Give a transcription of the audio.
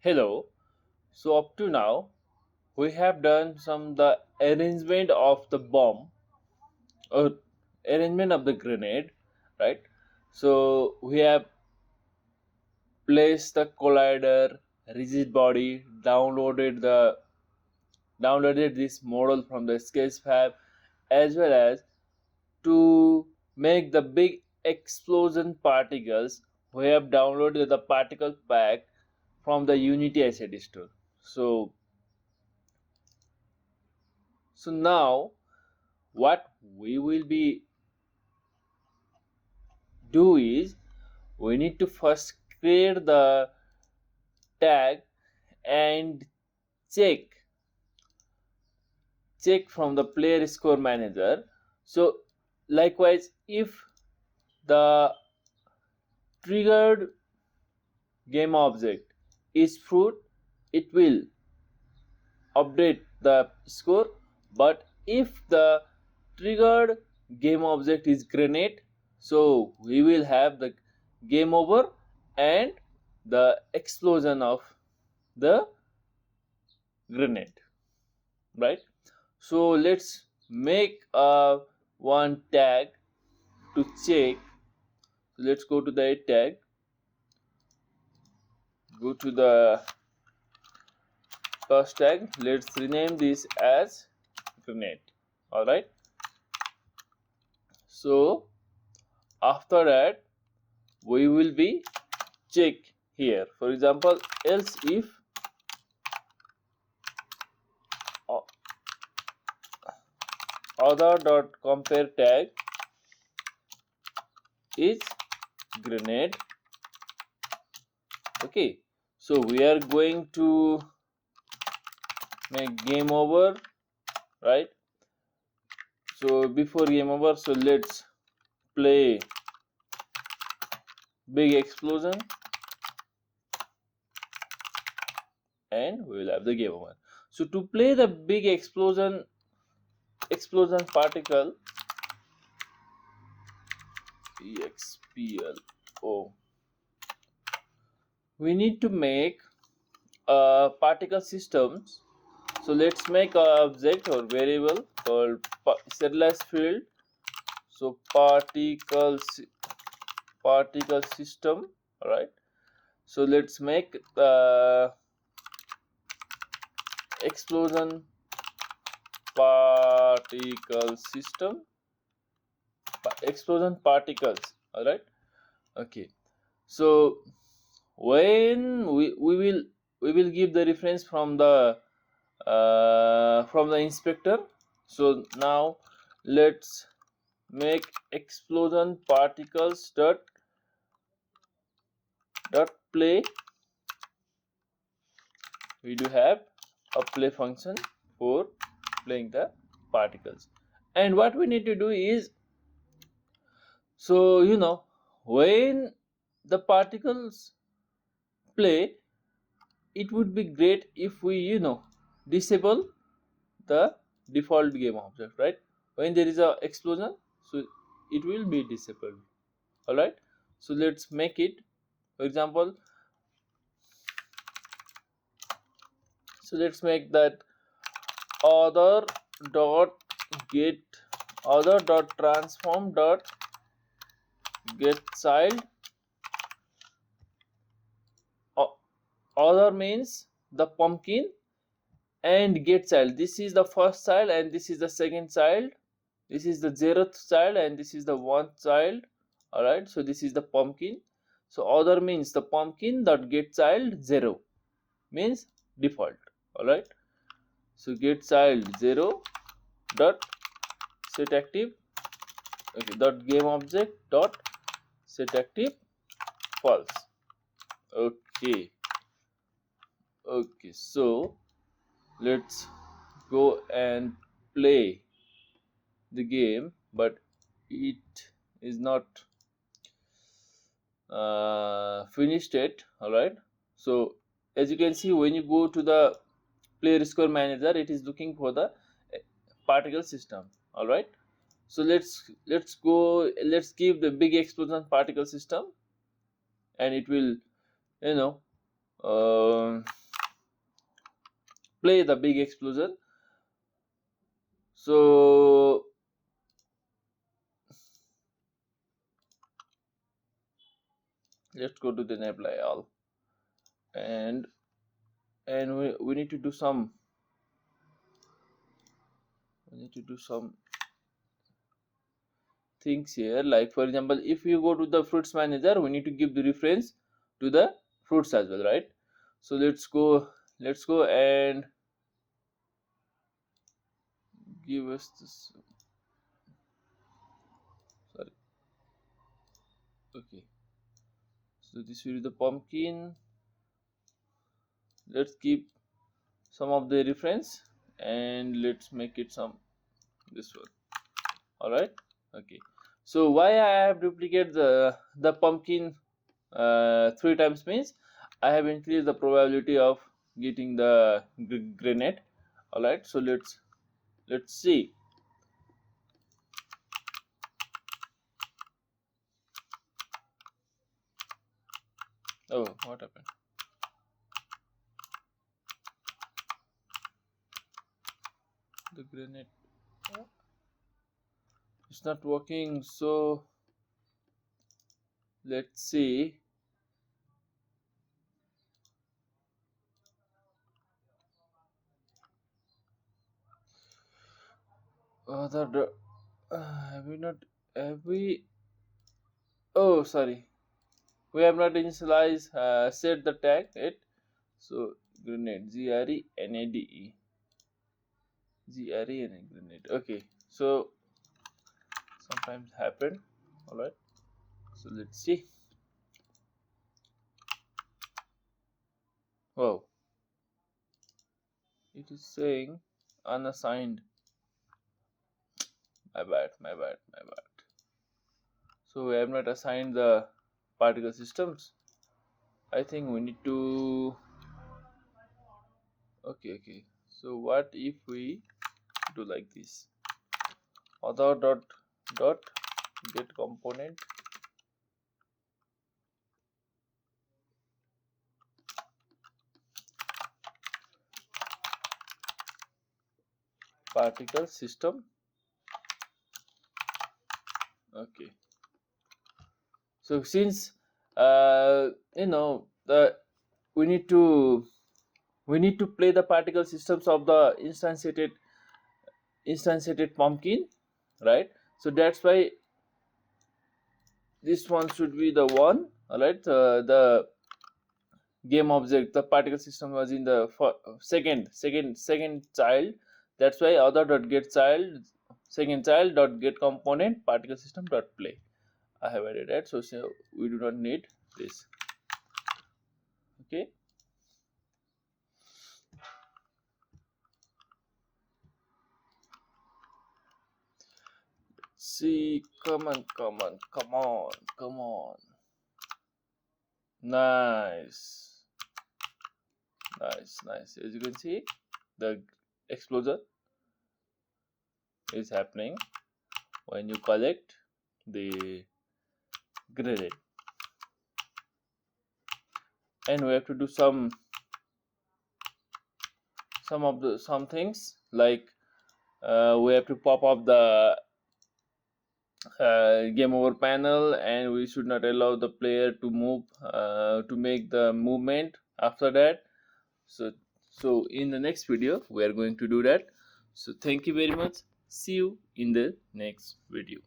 Hello. So up to now, we have done some the arrangement of the bomb or arrangement of the grenade, right? So we have placed the collider, rigid body, downloaded this model from the Sketchfab, as well as to make the big explosion particles. We have downloaded the particle pack from the Unity asset store. So now what we will be do is we need to first create the tag and check check from the player score manager. So likewise, if the triggered game object is fruit, it will update the score. But if the triggered game object is grenade, so we will have the game over and the explosion of the grenade, right? So let's make a one tag to check. Let's go to the tag, go to the first tag. Let's rename this as grenade. All right. So after that, we will be check here. For example, else if other dot compare tag is grenade. Okay, so we are going to make game over, right? So before game over, so let's play big explosion and we will have the game over. So to play the big explosion particle explo, we need to make a particle systems. So let's make a object or variable called serialized field. So particle system. All right. So let's make the explosion particle system, explosion particles. All right. Okay. So when we will give the reference from the inspector. So now let's make explosion particles dot play. We do have a play function for playing the particles, and what we need to do is, so when the particles play, it would be great if we disable the default game object, right? When there is a explosion, so it will be disabled. All right. So let's make it. For example, so let's make that other dot get other dot transform dot get child. Other means the pumpkin, and get child. This is the first child and this is the second child. This is the 0th child and this is the 1st child. All right. So this is the pumpkin. So other means the pumpkin dot get child 0 means default. All right. So get child 0 dot set active. Okay. Dot game object dot set active false. Okay. Okay. So let's go and play the game, but it is not finished yet. All right. So as you can see, when you go to the player score manager, it is looking for the particle system. All right. So let's give the big explosion particle system, and it will play the big explosion. So let's go to the apply all, and we need to do some things here. Like for example, if you go to the fruits manager, we need to give the reference to the fruits as well, right? So let's go and give us this. Sorry. Okay, so this will be the pumpkin. Let's keep some of the reference and let's make it some this one. All right. Okay, so why I have duplicated the pumpkin 3 times means I have increased the probability of getting the grenade. All right, so let's see. Oh, what happened? The grenade, it's not working. So let's see. Have we not, have we, oh sorry, we have not initialized set the tag it. So grenade, grenade. Okay, so sometimes happen. All right, so let's see. Wow, it is saying unassigned. My bad. So we have not assigned the particle systems. I think we need to. Okay, so what if we do like this? Other dot get component particle system. Okay, so since the we need to play the particle systems of the instantiated pumpkin, right? So that's why this one should be the one. All right, the game object, the particle system was in the second child. That's why other dot get child, second child dot get component particle system dot play. I have added that, so we do not need this. Okay, see, come on. Nice. As you can see, the explosion is happening when you collect the grenade. And we have to do some things like we have to pop up the game over panel, and we should not allow the player to move to make the movement after that. So in the next video we are going to do that. So thank you very much. See you in the next video.